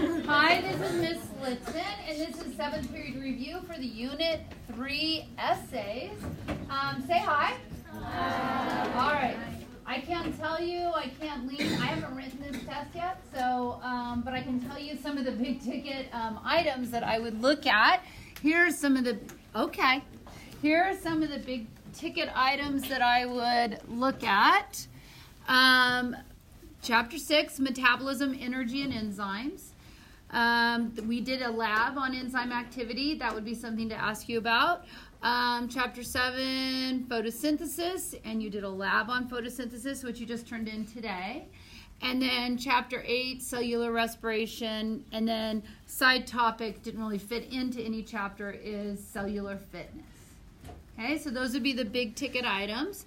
Hi, this is Miss Litton, and this is 7th period review for the Unit 3 essays. Say hi. Hi. All right. I can't tell you, I can't lean, I haven't written this test yet, so, but I can tell you some of the big ticket items that I would look at. Here are some of the big ticket items that I would look at. Chapter 6, Metabolism, Energy, and Enzymes. We did a lab on enzyme activity. That would be something to ask you about. Chapter 7, Photosynthesis, and you did a lab on photosynthesis, which you just turned in today. And then Chapter 8, Cellular Respiration, and then side topic, didn't really fit into any chapter, is cellular fitness. Okay, so those would be the big ticket items.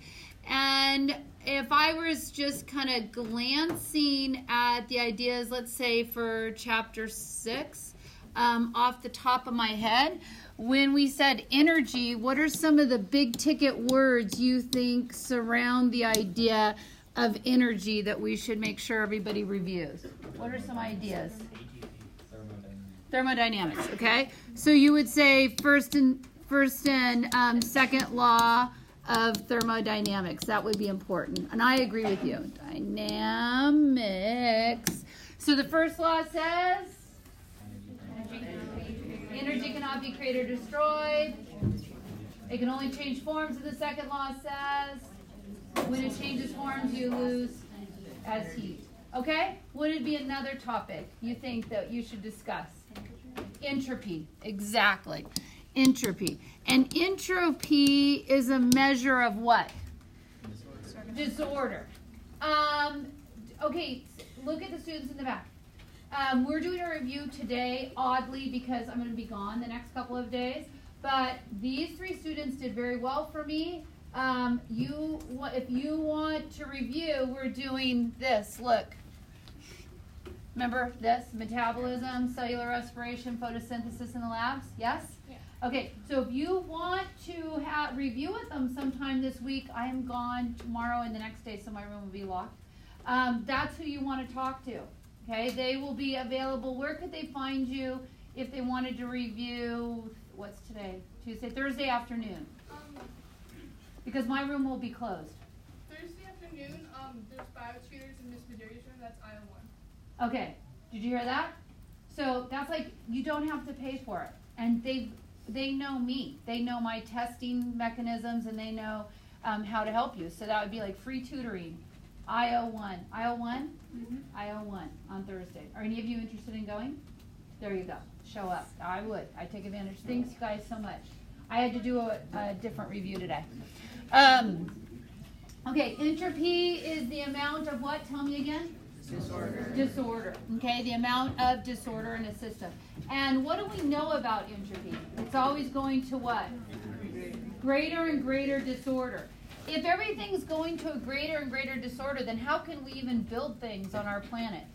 And if I was just kind of glancing at the ideas, let's say for Chapter 6, off the top of my head, when we said energy, what are some of the big ticket words you think surround the idea of energy that we should make sure everybody reviews? What are some ideas? Thermodynamics, okay? So you would say first and second law of thermodynamics. That would be important. And I agree with you. Dynamics. So the first law says energy cannot be created or destroyed. It can only change forms. And the second law says when it changes forms, you lose as heat. Okay? What would be another topic you think that you should discuss? Entropy. Exactly. Entropy. And entropy is a measure of what? Disorder. Okay, look at the students in the back. We're doing a review today, oddly, because I'm going to be gone the next couple of days. But these 3 students did very well for me. If you want to review, we're doing this. Look. Remember this? Metabolism, cellular respiration, photosynthesis in the labs? Yes? Yeah. Okay, so if you want to review with them sometime this week, I am gone tomorrow and the next day, so my room will be locked. That's who you want to talk to. Okay, they will be available. Where could they find you if they wanted to review, what's today? Tuesday, Thursday afternoon. Because my room will be closed. Thursday afternoon, there's biotutors in Miss Maderia's room. That's aisle 1. Okay, did you hear that? So that's like, you don't have to pay for it. And they know me. They know my testing mechanisms, and they know how to help you. So that would be like free tutoring. IO1. IO1? Mm-hmm. IO1 on Thursday. Are any of you interested in going? There you go. Show up. I would. I take advantage. Thanks, guys, so much. I had to do a different review today. Okay, entropy is the amount of what? Tell me again. Disorder. Okay, the amount of disorder in a system. And what do we know about entropy? It's always going to what? Greater and greater disorder. If everything's going to a greater and greater disorder, then how can we even build things on our planet?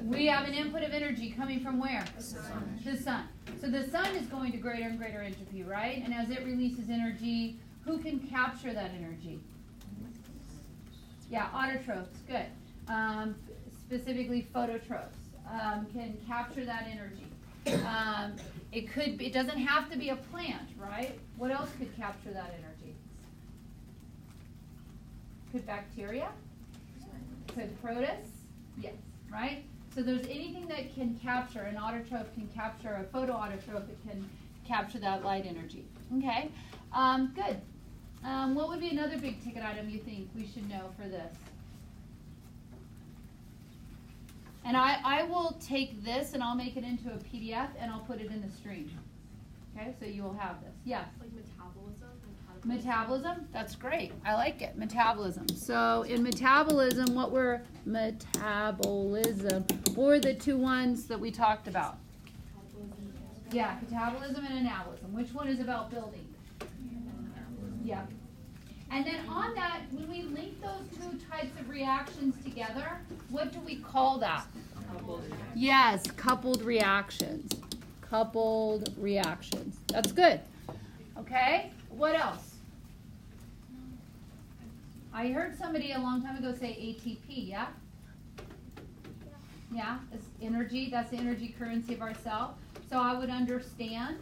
We have an input of energy coming from where? The sun. So the sun is going to greater and greater entropy, right? And as it releases energy, who can capture that energy? Yeah, autotrophs, good. Specifically phototrophs can capture that energy. It doesn't have to be a plant, right? What else could capture that energy? Could bacteria? Could protists? Yes, right? So there's anything that can capture, an autotroph can capture, a photoautotroph that can capture that light energy. Okay, good. What would be another big ticket item you think we should know for this? And I will take this and I'll make it into a PDF and I'll put it in the stream. Okay, so you will have this. Yeah? Like metabolism? Metabolism? That's great. I like it. Metabolism. So in metabolism, what were the 2 ones that we talked about? Yeah, catabolism and anabolism. Which one is about building? Yeah. And then on that, when we link those 2 types of reactions together, what do we call that? Coupled. Yes, coupled reactions. Coupled reactions. That's good. Okay, what else? I heard somebody a long time ago say ATP, yeah? Yeah, it's energy. That's the energy currency of our cell. So I would understand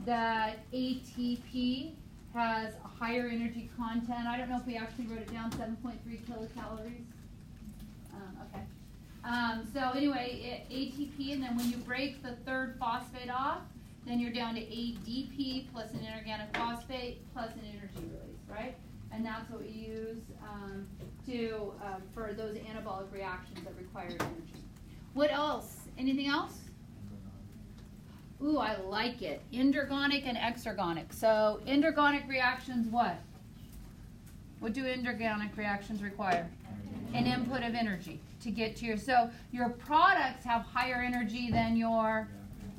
that ATP has a higher energy content. I don't know if we actually wrote it down, 7.3 kilocalories. Okay. So anyway, ATP, and then when you break the third phosphate off, then you're down to ADP plus an inorganic phosphate plus an energy release, right? And that's what we use for those anabolic reactions that require energy. What else? Anything else? Ooh, I like it. Endergonic and exergonic. So endergonic reactions, what? What do endergonic reactions require? An input of energy to get to so your products have higher energy than your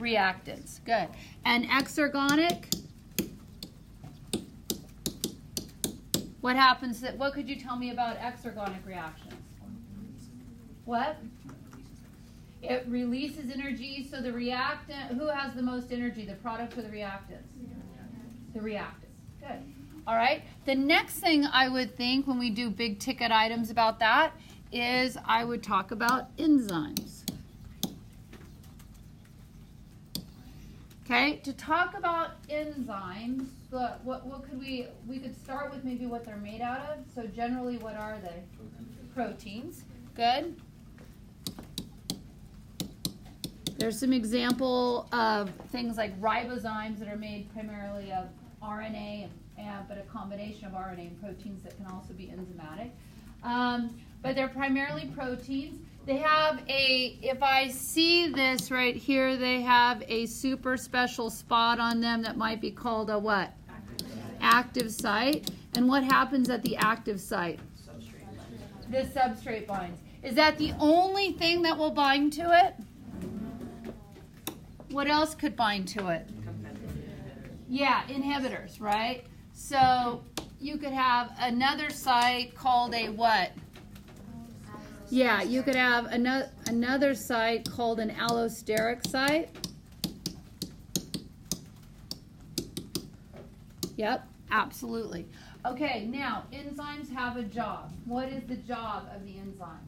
reactants. Good. And exergonic, what happens? What could you tell me about exergonic reactions? What? It releases energy, so the reactant, who has the most energy, the product or the reactants? The reactants. Good. All right. The next thing I would think when we do big ticket items about that is I would talk about enzymes. Okay, to talk about enzymes, what could we could start with maybe what they're made out of. So generally, what are they? Proteins. Good. There's some example of things like ribozymes that are made primarily of RNA, but a combination of RNA and proteins that can also be enzymatic. But they're primarily proteins. They have if I see this right here, they have a super special spot on them that might be called a what? Active site. And what happens at the active site? The substrate binds. Is that the only thing that will bind to it? What else could bind to it? Yeah, inhibitors, right? So you could have another site called a what? Yeah, you could have another site called an allosteric site. Yep, absolutely. Okay, now enzymes have a job. What is the job of the enzyme?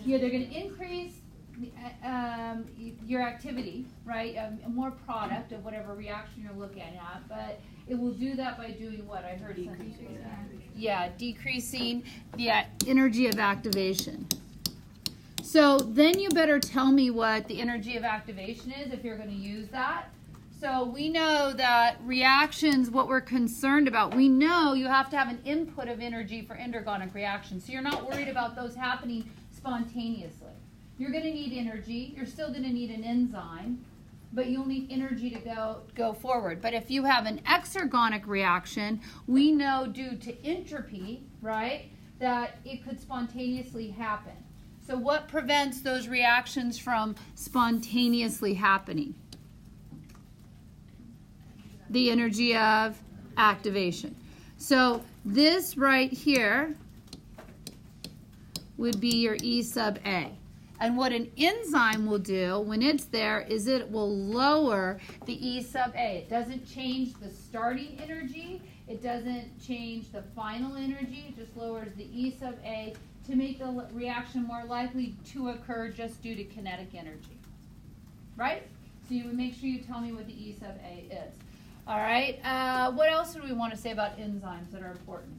Yeah, they're going to increase your activity, right? More product of whatever reaction you're looking at, but it will do that by doing what? I heard something. Yeah, decreasing the energy of activation. So then you better tell me what the energy of activation is if you're going to use that. So we know that reactions, what we're concerned about, we know you have to have an input of energy for endergonic reactions. So you're not worried about those happening spontaneously. You're going to need energy. You're still going to need an enzyme, but you'll need energy to go forward. But if you have an exergonic reaction, we know due to entropy, right, that it could spontaneously happen. So what prevents those reactions from spontaneously happening? The energy of activation. So this right here would be your E sub A. And what an enzyme will do when it's there is it will lower the E sub A. It doesn't change the starting energy. It doesn't change the final energy. It just lowers the E sub A to make the reaction more likely to occur just due to kinetic energy. Right? So you would make sure you tell me what the E sub A is. All right. What else do we want to say about enzymes that are important?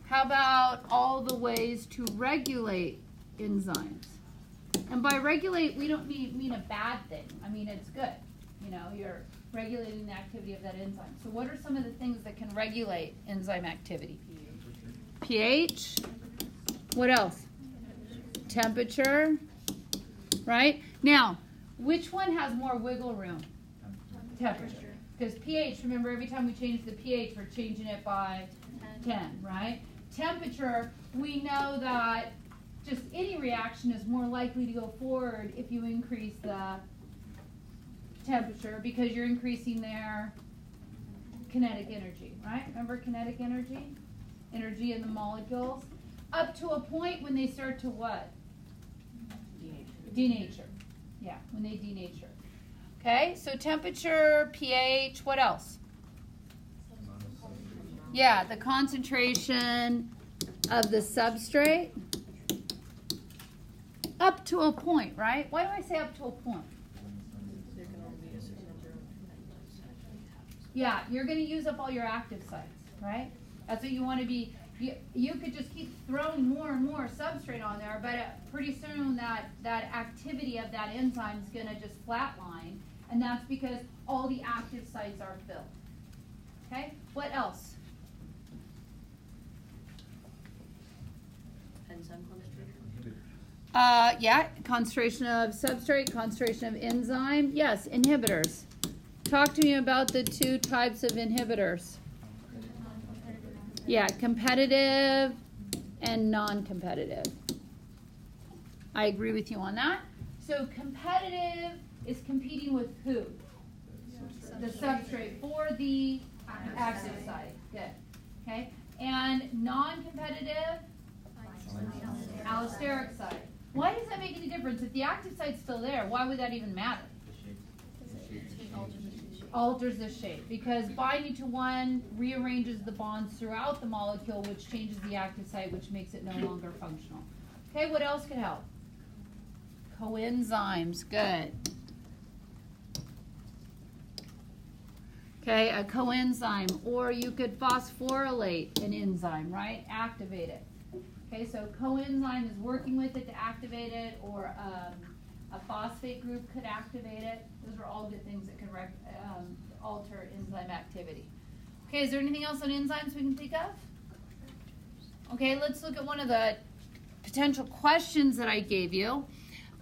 How about all the ways to regulate enzymes? And by regulate, we don't mean a bad thing. I mean, it's good. You know, you're regulating the activity of that enzyme. So what are some of the things that can regulate enzyme activity? pH. What else? Temperature. Right? Now, which one has more wiggle room? Temperature. Because pH, remember, every time we change the pH, we're changing it by 10, right? Temperature, we know that just any reaction is more likely to go forward if you increase the temperature because you're increasing their kinetic energy, right? Remember kinetic energy? Energy in the molecules. Up to a point when they start to what? Denature. Yeah, when they denature. Okay, so temperature, pH, what else? Yeah, the concentration of the substrate up to a point, right? Why do I say up to a point? Yeah, you're going to use up all your active sites, right? That's what you want to be. You could just keep throwing more and more substrate on there, but pretty soon that activity of that enzyme is going to just flatline, and that's because all the active sites are filled. Okay, what else? Enzyme concentration. Yeah, concentration of substrate, concentration of enzyme. Yes, inhibitors. Talk to me about the two types of inhibitors. Yeah, competitive and non-competitive. I agree with you on that. So competitive is competing with who? The substrate for the active site. Good. Okay. And non-competitive? Allosteric site. Why does that make any difference? If the active site's still there, why would that even matter? Alters the shape, because binding to one rearranges the bonds throughout the molecule, which changes the active site, which makes it no longer functional. Okay, what else could help? Coenzymes, good. Okay, a coenzyme, or you could phosphorylate an enzyme, right? Activate it. Okay, so coenzyme is working with it to activate it, or a phosphate group could activate it. Those are all good things that can alter enzyme activity. Okay, is there anything else on enzymes we can think of? Okay, let's look at one of the potential questions that I gave you.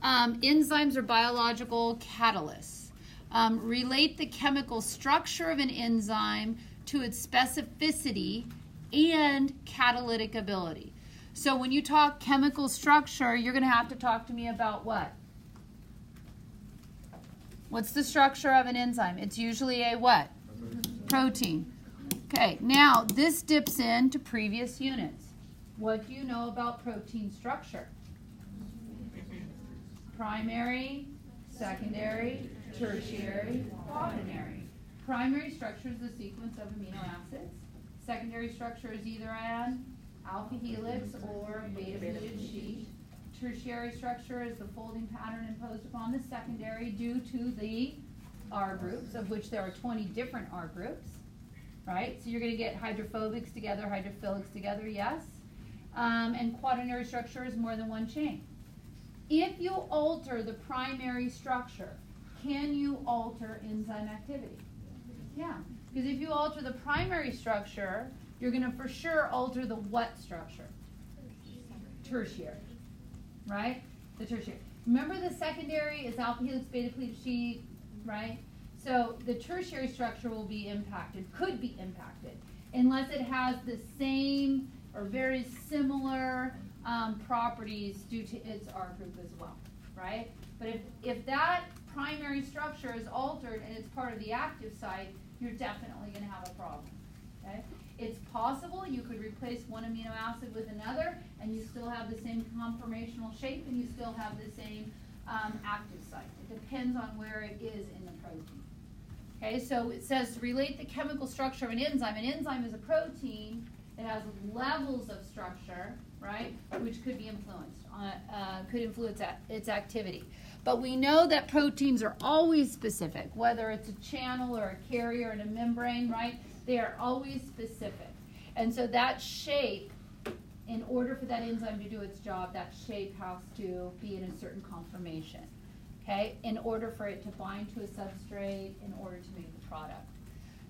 Enzymes are biological catalysts. Relate the chemical structure of an enzyme to its specificity and catalytic ability. So when you talk chemical structure, you're going to have to talk to me about what? What's the structure of an enzyme? It's usually a what? Protein. Okay, now this dips into previous units. What do you know about protein structure? Primary, secondary, tertiary, quaternary. Primary structure is the sequence of amino acids. Secondary structure is either an alpha helix or beta-pleated sheet. Tertiary structure is the folding pattern imposed upon the secondary due to the R groups, of which there are 20 different R groups, right? So you're going to get hydrophobics together, hydrophilics together, yes. And quaternary structure is more than one chain. If you alter the primary structure, can you alter enzyme activity? Yeah, because if you alter the primary structure, you're going to for sure alter the what structure? Tertiary. Right? The tertiary. Remember the secondary is alpha helix, beta pleated sheet, right? So the tertiary structure will be impacted, could be impacted, unless it has the same or very similar properties due to its R group as well, right? But if that primary structure is altered and it's part of the active site, you're definitely going to have a problem, okay? It's possible you could replace one amino acid with another and you still have the same conformational shape and you still have the same active site. It depends on where it is in the protein. Okay, so it says relate the chemical structure of an enzyme. An enzyme is a protein that has levels of structure, right, which could be influenced, could influence its activity. But we know that proteins are always specific, whether it's a channel or a carrier and a membrane, right? They are always specific. And so that shape, in order for that enzyme to do its job, that shape has to be in a certain conformation, okay, in order for it to bind to a substrate, in order to make the product.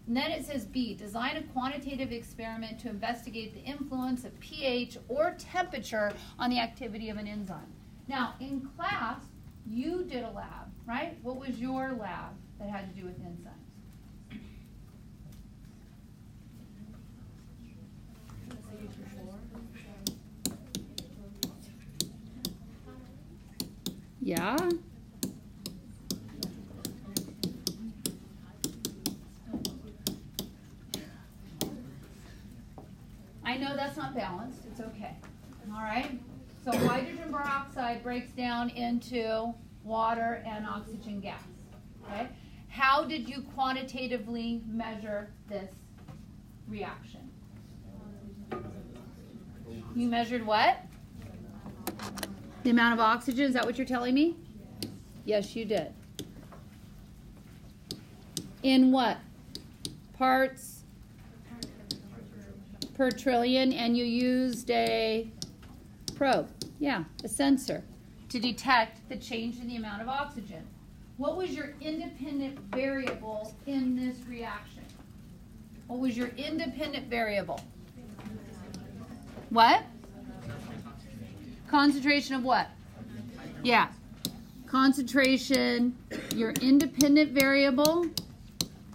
And then it says B, design a quantitative experiment to investigate the influence of pH or temperature on the activity of an enzyme. Now, in class, you did a lab, right? What was your lab that had to do with enzymes? Yeah. I know that's not balanced. It's okay. All right. So hydrogen peroxide breaks down into water and oxygen gas. Okay. How did you quantitatively measure this reaction? You measured what? The amount of oxygen, is that what you're telling me? Yes, you did. In what? Parts per trillion, and you used a probe. Yeah, a sensor to detect the change in the amount of oxygen. What was your independent variable in this reaction? What was your independent variable? What? Concentration of what? Yeah. Concentration, your independent variable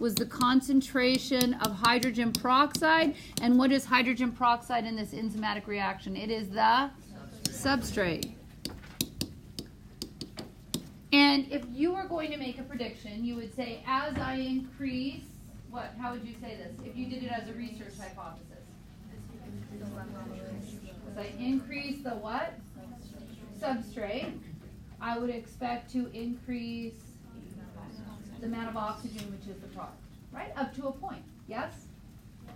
was the concentration of hydrogen peroxide. And what is hydrogen peroxide in this enzymatic reaction? It is the substrate. And if you were going to make a prediction, you would say, as I increase, what? How would you say this? If you did it as a research hypothesis. As I increase the what? Substrate, I would expect to increase the amount of oxygen, which is the product, right? Up to a point, yes?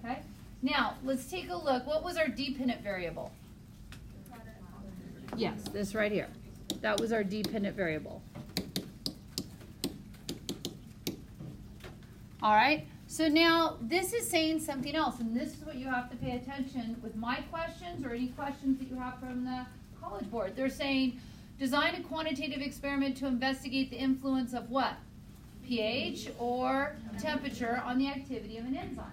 Okay. Now, let's take a look. What was our dependent variable? Yes, this right here. That was our dependent variable. All right. So now this is saying something else, and this is what you have to pay attention with my questions or any questions that you have from the College Board. They're saying, design a quantitative experiment to investigate the influence of what? pH or temperature on the activity of an enzyme.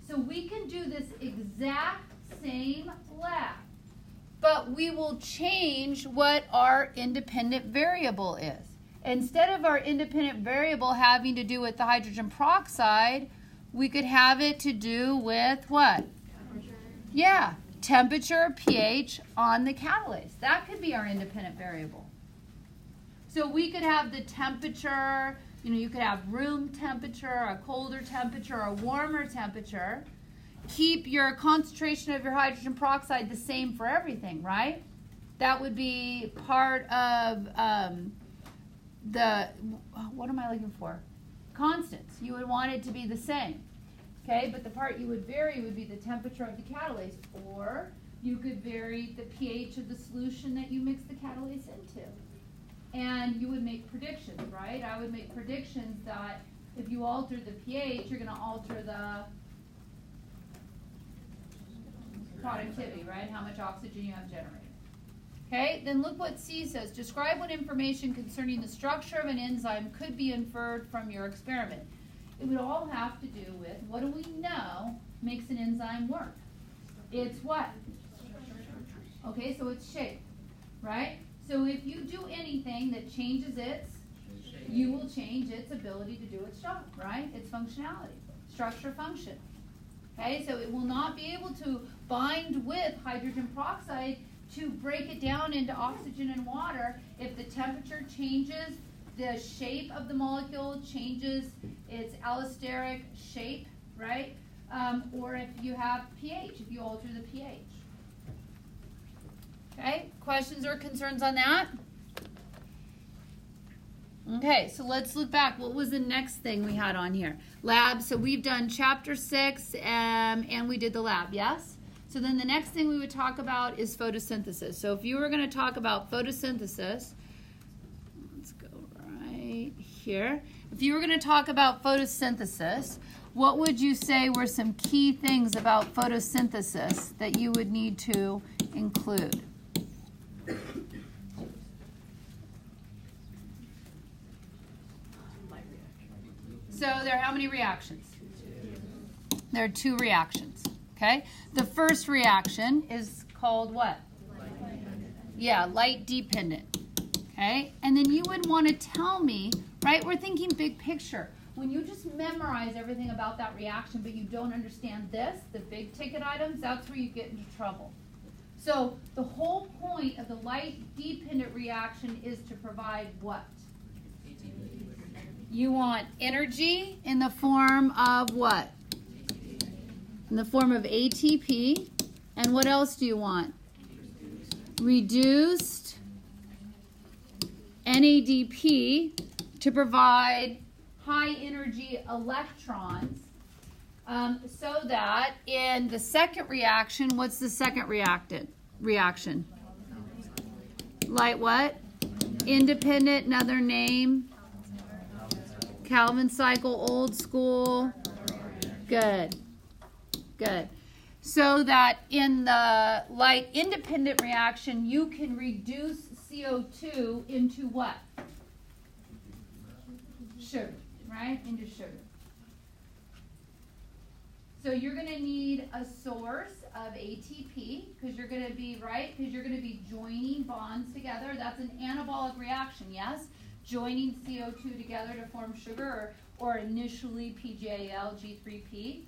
So we can do this exact same lab, but we will change what our independent variable is. Instead of our independent variable having to do with the hydrogen peroxide, we could have it to do with what? Temperature. Yeah, temperature, pH on the catalase. That could be our independent variable. So we could have the temperature, you could have room temperature, a colder temperature, a warmer temperature. Keep your concentration of your hydrogen peroxide the same for everything, right? That would be part of what am I looking for? Constants. You would want it to be the same. Okay, but the part you would vary would be the temperature of the catalase, or you could vary the pH of the solution that you mix the catalase into. And you would make predictions, right? I would make predictions that if you alter the pH, you're going to alter the productivity, right? How much oxygen you have generated. Okay, then look what C says. Describe what information concerning the structure of an enzyme could be inferred from your experiment. It would all have to do with, what do we know makes an enzyme work? It's what? Okay, so it's shape, right? So if you do anything that changes its, you will change its ability to do its job, right? Its functionality, structure, function. Okay, so it will not be able to bind with hydrogen peroxide to break it down into oxygen and water if the temperature changes, the shape of the molecule changes its allosteric shape, right? Or if you have pH, if you alter the pH. Okay, questions or concerns on that? Okay, so let's look back. What was the next thing we had on here? Lab. So we've done chapter 6 and we did the lab, yes? So then the next thing we would talk about is photosynthesis. So if you were going to talk about photosynthesis, let's go right here. If you were going to talk about photosynthesis, what would you say were some key things about photosynthesis that you would need to include? So there are how many reactions? There are 2 reactions. Okay, the first reaction is called what? Yeah, light dependent. Okay, and then you would want to tell me, right? We're thinking big picture. When you just memorize everything about that reaction, but you don't understand this, the big ticket items, that's where you get into trouble. So the whole point of the light dependent reaction is to provide what? You want energy in the form of what? In the form of ATP. And what else do you want? Reduced NADP to provide high energy electrons So that in the second reaction, what's the second reaction? Light what? Independent, another name. Calvin cycle, old school. Good. Good. So that in the light independent reaction, you can reduce CO2 into what? Sugar, right? Into sugar. So you're going to need a source of ATP because you're going to be, right? Because you're going to be joining bonds together. That's an anabolic reaction, yes? Joining CO2 together to form sugar or initially PGAL, G3P.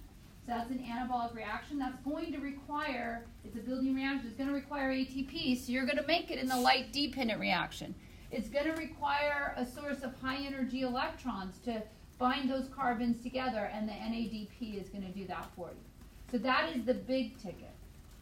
So that's an anabolic reaction. That's going to require, it's a building reaction, it's going to require ATP, so you're going to make it in the light dependent reaction. It's going to require a source of high energy electrons to bind those carbons together, and the NADP is going to do that for you. So that is the big ticket,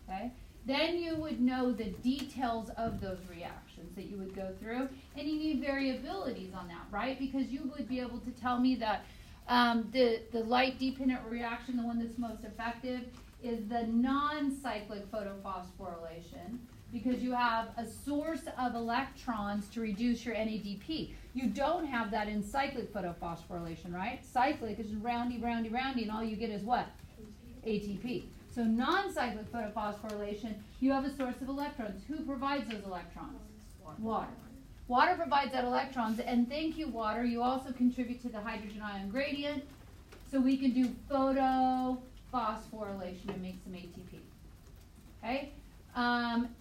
okay? Then you would know the details of those reactions that you would go through, and you need variabilities on that, right? Because you would be able to tell me that the light dependent reaction, the one that's most effective, is the non-cyclic photophosphorylation, because you have a source of electrons to reduce your NADP. You don't have that in cyclic photophosphorylation, right? Cyclic is roundy, roundy, roundy, and all you get is what? ATP. So non-cyclic photophosphorylation, you have a source of electrons. Who provides those electrons? Water. Water provides that electrons, and thank you, water. You also contribute to the hydrogen ion gradient, so we can do photophosphorylation and make some ATP. Okay?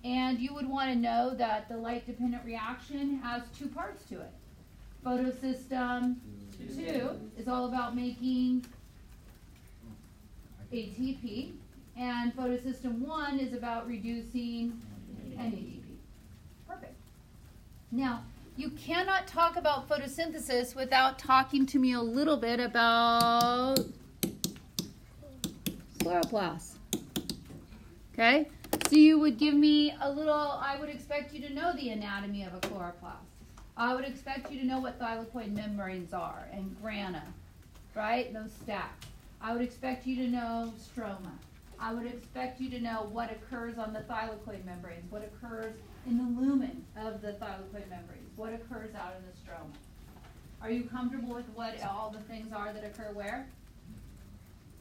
And you would want to know that the light-dependent reaction has two parts to it. Photosystem 2 is all about making ATP, and photosystem 1 is about reducing NADP. Perfect. Now, you cannot talk about photosynthesis without talking to me a little bit about chloroplasts. Okay? So you would give me a little, I would expect you to know the anatomy of a chloroplast. I would expect you to know what thylakoid membranes are and grana, right? Those stacks. I would expect you to know stroma. I would expect you to know what occurs on the thylakoid membranes, what occurs in the lumen of the thylakoid membranes, what occurs out in the stroma. Are you comfortable with what all the things are that occur where?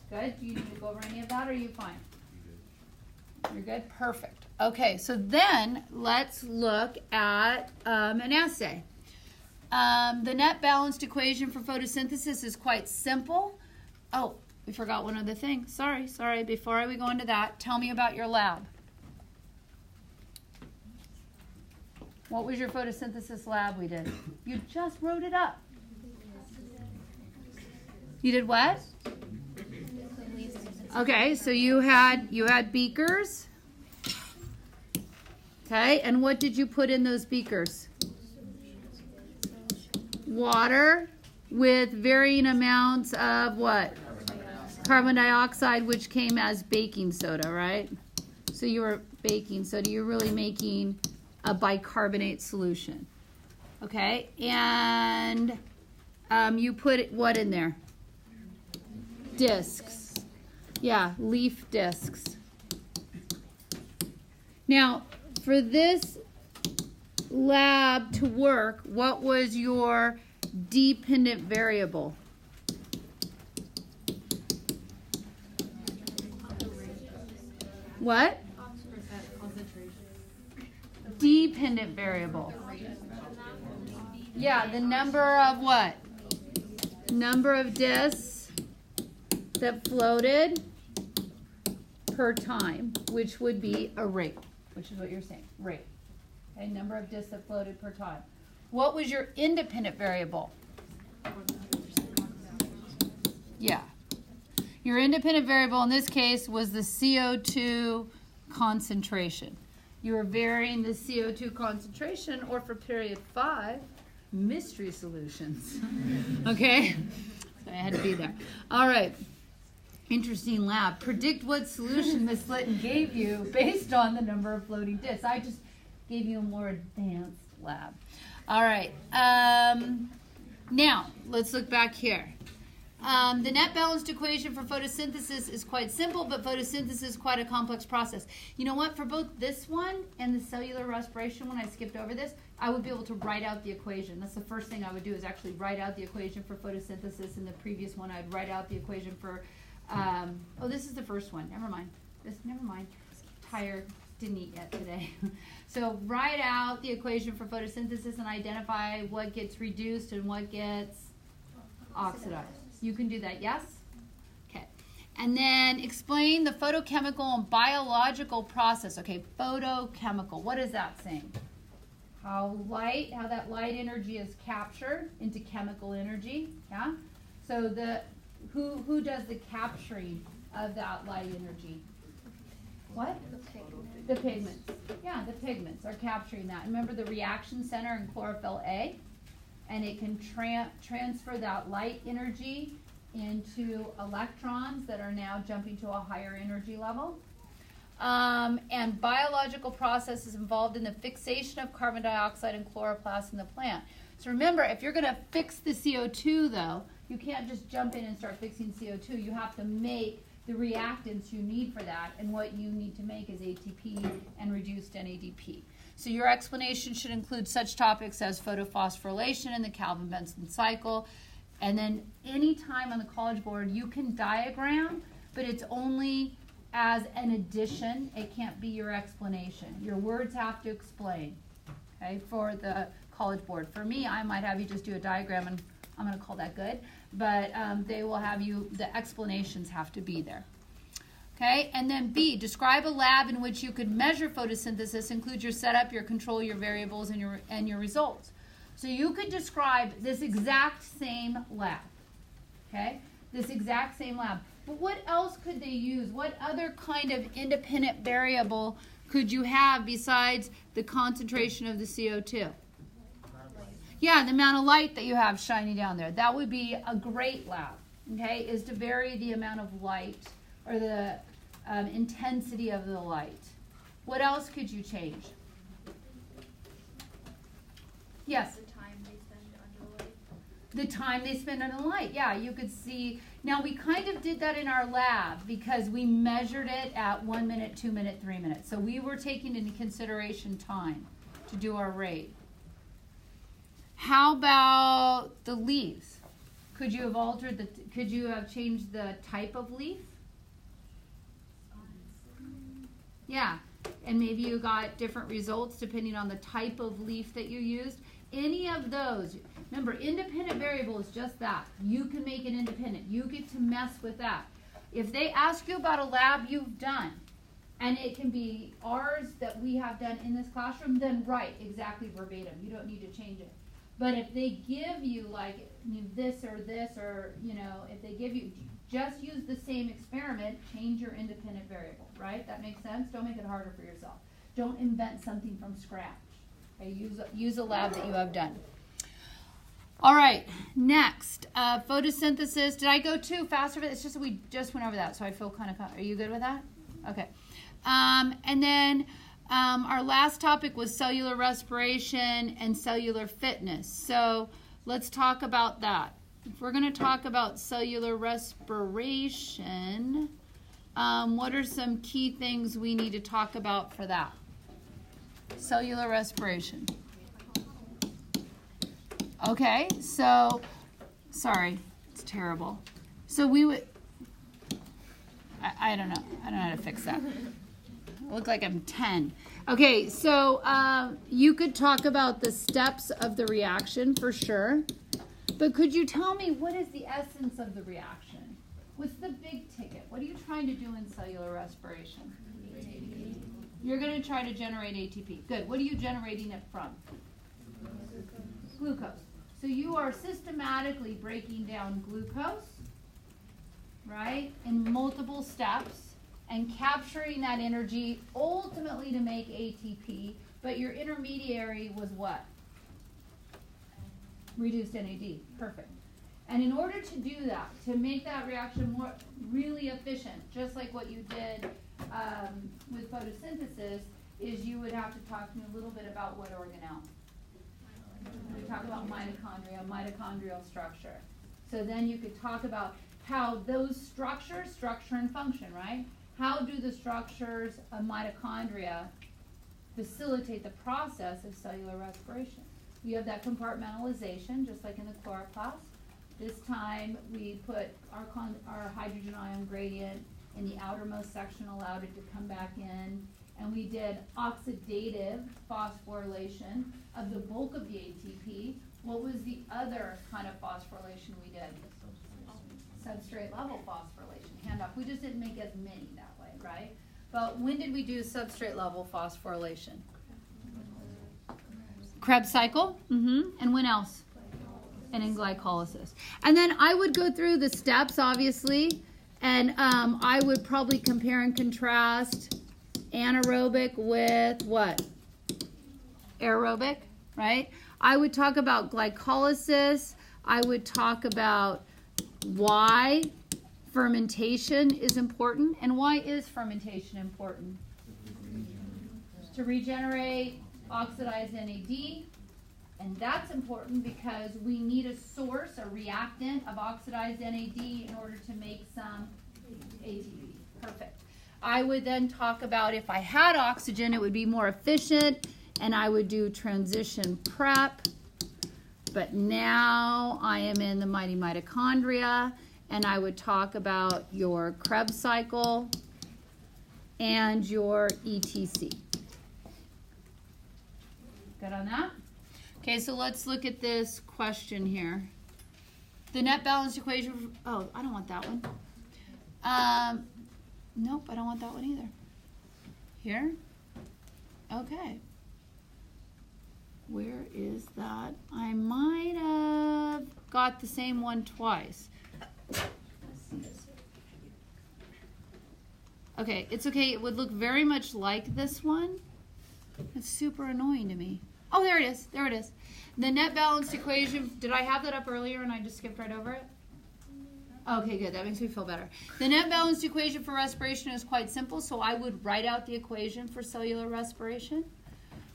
Good. Do you need to go over any of that, or are you fine? You're good? Perfect. Okay, so then let's look at an assay. The net balanced equation for photosynthesis is quite simple. Oh, we forgot one other thing. Sorry. Before we go into that, tell me about your lab. What was your photosynthesis lab we did? You just wrote it up. You did what? Okay, so you had beakers. Okay, and what did you put in those beakers? Water with varying amounts of what? Carbon dioxide, which came as baking soda, right? So you were baking soda. You're really making a bicarbonate solution. Okay, and you put what in there? Discs. Yeah, leaf discs. Now, for this lab to work, what was your dependent variable? What? Dependent variable. Yeah, the number of what? Number of discs that floated per time, which would be a rate, which is what you're saying, rate. Okay, number of discs that floated per time. What was your independent variable? Yeah. Your independent variable in this case was the CO2 concentration. You were varying the CO2 concentration, or for period 5, mystery solutions. Okay? So I had to be there. All right. Interesting lab. Predict what solution Miss Litton gave you based on the number of floating discs. I just gave you a more advanced lab. All right. Now, let's look back here. The net balanced equation for photosynthesis is quite simple, but photosynthesis is quite a complex process. You know what? For both this one and the cellular respiration one, I skipped over this, I would be able to write out the equation. That's the first thing I would do is actually write out the equation for photosynthesis. In the previous one, I'd write out the equation for, oh, this is the first one. Never mind. Never mind. Tired. Didn't eat yet today. So write out the equation for photosynthesis and identify what gets reduced and what gets oxidized. You can do that, yes? Okay. And then explain the photochemical and biological process. Okay, photochemical. What is that saying? How that light energy is captured into chemical energy. Yeah? So who does the capturing of that light energy? What? The pigments. Yeah, the pigments are capturing that. Remember the reaction center in chlorophyll A? And it can transfer that light energy into electrons that are now jumping to a higher energy level. And biological processes involved in the fixation of carbon dioxide and chloroplasts in the plant. So remember, if you're going to fix the CO2, though, you can't just jump in and start fixing CO2. You have to make the reactants you need for that, and what you need to make is ATP and reduced NADP. So your explanation should include such topics as photophosphorylation and the Calvin-Benson cycle. And then any time on the College Board, you can diagram, but it's only as an addition. It can't be your explanation. Your words have to explain, okay, for the College Board. For me, I might have you just do a diagram, and I'm going to call that good. But they will have you, the explanations have to be there. Okay, and then B, describe a lab in which you could measure photosynthesis, include your setup, your control, your variables, and your results. So you could describe this exact same lab, okay, this exact same lab. But what else could they use? What other kind of independent variable could you have besides the concentration of the CO2? Yeah, the amount of light that you have shining down there. That would be a great lab, okay, is to vary the amount of light or the intensity of the light. What else could you change? Yes? The time they spend under the light. The time they spend under the light, yeah. You could see, now we kind of did that in our lab because we measured it at 1 minute, 2 minute, 3 minutes. So we were taking into consideration time to do our rate. How about the leaves? Could you have altered could you have changed the type of leaf? Yeah, and maybe you got different results depending on the type of leaf that you used. Any of those, remember, independent variable is just that. You can make it independent. You get to mess with that. If they ask you about a lab you've done, and it can be ours that we have done in this classroom, then write exactly verbatim. You don't need to change it. But if they give you like this, or if they give you, just use the same experiment, change your independent variable, right? That makes sense? Don't make it harder for yourself. Don't invent something from scratch. Okay? Use a lab that you have done. All right, next, photosynthesis. Did I go too fast over that? It's just that we just went over that, so I feel kind of, are you good with that? Okay. And then our last topic was cellular respiration and cellular fitness. So let's talk about that. If we're going to talk about cellular respiration, what are some key things we need to talk about for that? Cellular respiration. Okay, so, sorry, it's terrible. So we would, I don't know. I don't know how to fix that. I look like I'm 10. Okay, so you could talk about the steps of the reaction for sure. But could you tell me what is the essence of the reaction? What's the big ticket? What are you trying to do in cellular respiration? ATP. You're going to try to generate ATP. Good. What are you generating it from? Glucose. So you are systematically breaking down glucose, right, in multiple steps and capturing that energy ultimately to make ATP, but your intermediary was what? Reduced NAD. Perfect. And in order to do that, to make that reaction more really efficient, just like what you did with photosynthesis, is you would have to talk to me a little bit about what organelle. We talk about mitochondria, mitochondrial structure. So then you could talk about how those structures, structure and function, right? How do the structures of mitochondria facilitate the process of cellular respiration? You have that compartmentalization, just like in the chloroplast. This time we put our hydrogen ion gradient in the outermost section, allowed it to come back in, and we did oxidative phosphorylation of the bulk of the ATP. What was the other kind of phosphorylation we did? Substrate level phosphorylation. Hand off. We just didn't make as many that way, right? But when did we do substrate level phosphorylation? Krebs cycle. And when else? And in glycolysis. And then I would go through the steps, obviously, and I would probably compare and contrast anaerobic with what? Aerobic, right? I would talk about glycolysis. I would talk about why fermentation is important. And why is fermentation important? To regenerate oxidized NAD. And that's important because we need a source, a reactant of oxidized NAD in order to make some ATP. Perfect. I would then talk about if I had oxygen, it would be more efficient, and I would do transition prep. But now I am in the mighty mitochondria, and I would talk about your Krebs cycle and your ETC. Good on that? Okay, so let's look at this question here. The net balance equation, oh, I don't want that one. Nope, I don't want that one either. Here? Okay. Where is that? I might have got the same one twice. Okay, it's okay. It would look very much like this one. It's super annoying to me. Oh, there it is. There it is. The net balanced equation, did I have that up earlier and I just skipped right over it? Okay, good. That makes me feel better. The net balanced equation for respiration is quite simple, so I would write out the equation for cellular respiration.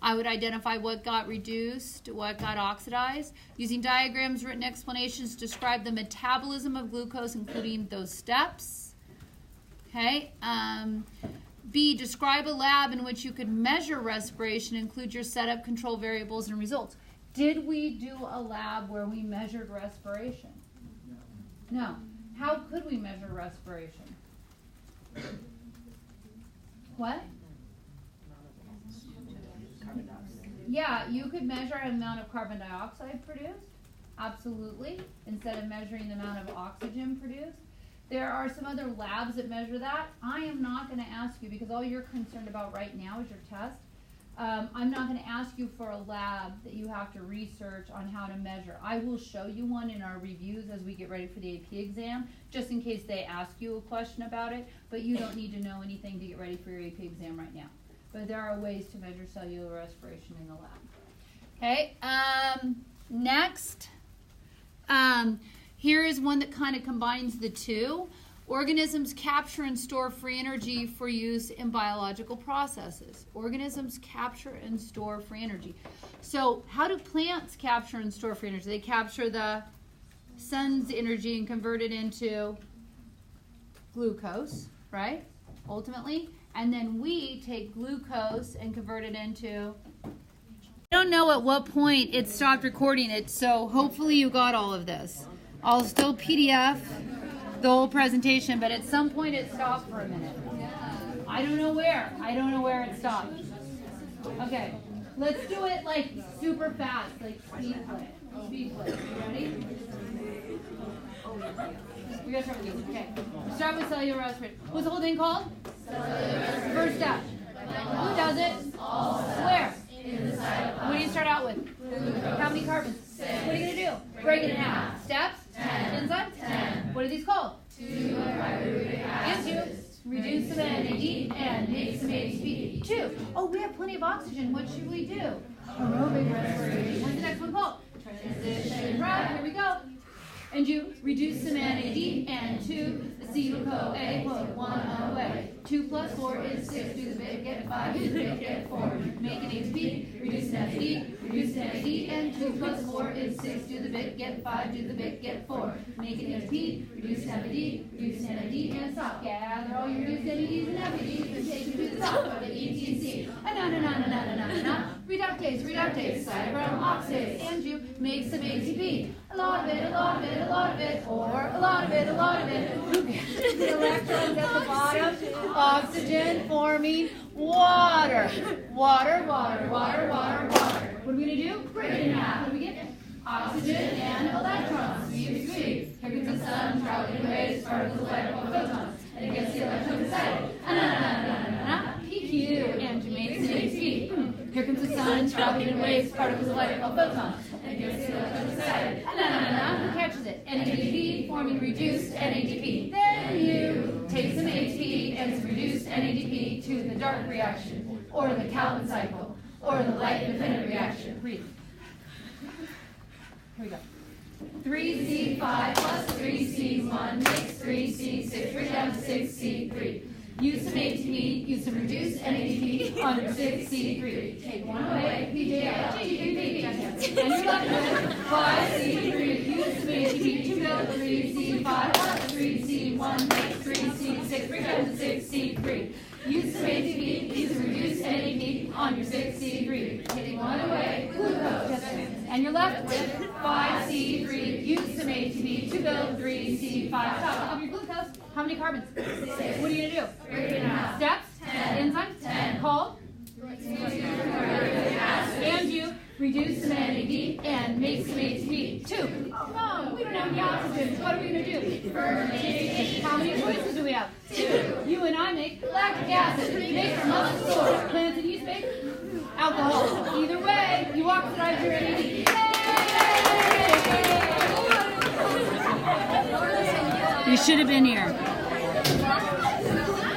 I would identify what got reduced, what got oxidized. Using diagrams, written explanations, describe the metabolism of glucose, including those steps. Okay. B, describe a lab in which you could measure respiration, include your setup, control variables, and results. Did we do a lab where we measured respiration? No. How could we measure respiration? What? Yeah, you could measure the amount of carbon dioxide produced. Absolutely. Instead of measuring the amount of oxygen produced. There are some other labs that measure that. I am not going to ask you, because all you're concerned about right now is your test. I'm not going to ask you for a lab that you have to research on how to measure. I will show you one in our reviews as we get ready for the AP exam, just in case they ask you a question about it, but you don't need to know anything to get ready for your AP exam right now. But there are ways to measure cellular respiration in the lab. Okay, next. Here is one that kind of combines the two. Organisms capture and store free energy for use in biological processes. Organisms capture and store free energy. So how do plants capture and store free energy? They capture the sun's energy and convert it into glucose, right? Ultimately. And then we take glucose and convert it into... I don't know at what point it stopped recording it, so hopefully you got all of this. I'll still PDF the whole presentation, but at some point it stopped for a minute. I don't know where. I don't know where it stopped. Okay, let's do it like super fast, like speed play. Speed play. You ready? We gotta start with you. Okay. Start with cellular respiration. What's the whole thing called? First step. Who does it? Where? What do you start out with? How many carbons? 6. What are you going to do? Break it in half. Steps? 10. Enzymes? 10. What are these called? 2 hydrogen acids. Reduce some NAD and make some ATP. 2. Oh, we have plenty of oxygen. What should we do? Aerobic respiration. What's the next one called? Transition. Right, here we go. And you reduce some NAD and 2 acetyl-CoA, put 1 away. 2 plus 4 is 6. Do the big, get 5, do the big, get 4. Make an ATP, reduce NAD, and 2 plus 4 is 6. Do the bit, get 5. Do the bit, get 4. Make an APB, reduce NAD, reduce NAD, and stop. Gather all your reduced NADs and FADs and take them to the top of the ETC. Reductase, reductase, cytochrome oxidase, and you make some ATP. A lot of it, a lot of it, a lot of it, or a lot of it, a lot of it. The electrons at the bottom, oxygen forming water. Water, water, water, water, water. What are we going to do? Break it in half. What do we get? Oxygen and electrons. Sweep, sweep. Here comes the sun, traveling waves, particles, electrons, photons. And it gets the electrons excited. PQ, and you make some ATP. Here comes the sun, traveling in waves, particles, electrons, photons. And it gets the electrons excited. Who catches it? NADP forming reduced NADP. Then you take some ATP and some reduced NADP to the dark reaction, or the Calvin cycle, or the light-independent reaction. Breathe. Here we go. 3C5 plus 3C1 makes 3C6. Bring down to 6C3. Use some ATP, use some reduced NADP on your 6C3. Take one away, PJ, and you're left with 5C3. Use some ATP to build 3C5 plus 3C1 makes 3C6. Bring down to 6C3. Use some ATP, use some reduced NADP on your 6C3. Take one away, glucose. And you're left with 5C3. Use some ATP to build 3C5. Top of your glucose. How many carbons? 6. What are you going to do? 3.5. Steps? 10. Enzymes? 10. Called? And you reduce some NAD and make some ATP. 2. No, we don't have any oxygen. What are we going to do? Fermentation. How many choices do we have? 2. You and I make lactic acid. Make our muscles sore. Plants and yeast make alcohol. Either way, you oxidize your NAD. You should have been here.